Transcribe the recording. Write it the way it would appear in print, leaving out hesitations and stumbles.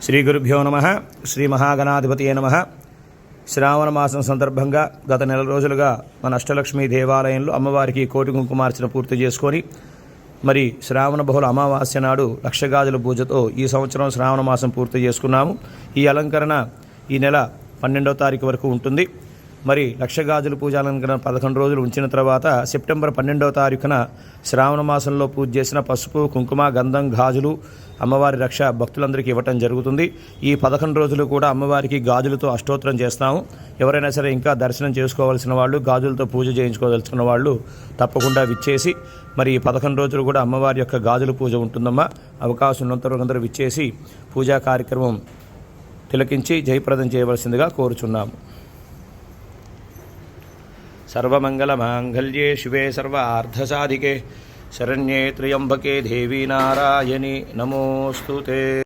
శ్రీ గురుభ్యో నమః. శ్రీ మహాగణాధిపతియే నమః. శ్రావణ మాసం సందర్భంగా గత నెల రోజులుగా మన అష్టలక్ష్మి దేవాలయంలో అమ్మవారికి కోటి కుంకుమార్చన పూర్తి చేసుకొని మరి శ్రావణ బహుళ అమావాస్య నాడు లక్షగాజుల పూజతో ఈ సంవత్సరం శ్రావణ మాసం పూర్తి చేసుకున్నాము. ఈ అలంకరణ ఈ నెల 12వ తారీఖు వరకు ఉంటుంది. మరి లక్షగాజుల పూజ అలంకరణ 11 రోజులు ఉంచిన తర్వాత సెప్టెంబర్ 12వ తారీఖున శ్రావణ మాసంలో పూజ చేసిన పసుపు, కుంకుమ, గంధం, గాజులు అమ్మవారి రక్ష భక్తులందరికీ ఇవ్వటం జరుగుతుంది. ఈ 11 రోజులు కూడా అమ్మవారికి గాజులతో అష్టోత్తరం చేస్తాము. ఎవరైనా సరే ఇంకా దర్శనం చేసుకోవాల్సిన వాళ్ళు, గాజులతో పూజ చేయించుకోదలుచుకున్న వాళ్ళు తప్పకుండా విచ్చేసి మరి ఈ 11 రోజులు కూడా అమ్మవారి యొక్క గాజుల పూజ ఉంటుందమ్మా. అవకాశం ఉన్నంత అందరూ విచ్చేసి పూజా కార్యక్రమం తిలకించి జయప్రదం చేయవలసిందిగా కోరుచున్నాము. సర్వమంగళ మాంగళ్యే శివే సర్వార్థసాధికే శరణ్యే త్ర్యంబకే దేవీ నారాయణి నమోస్తుతే.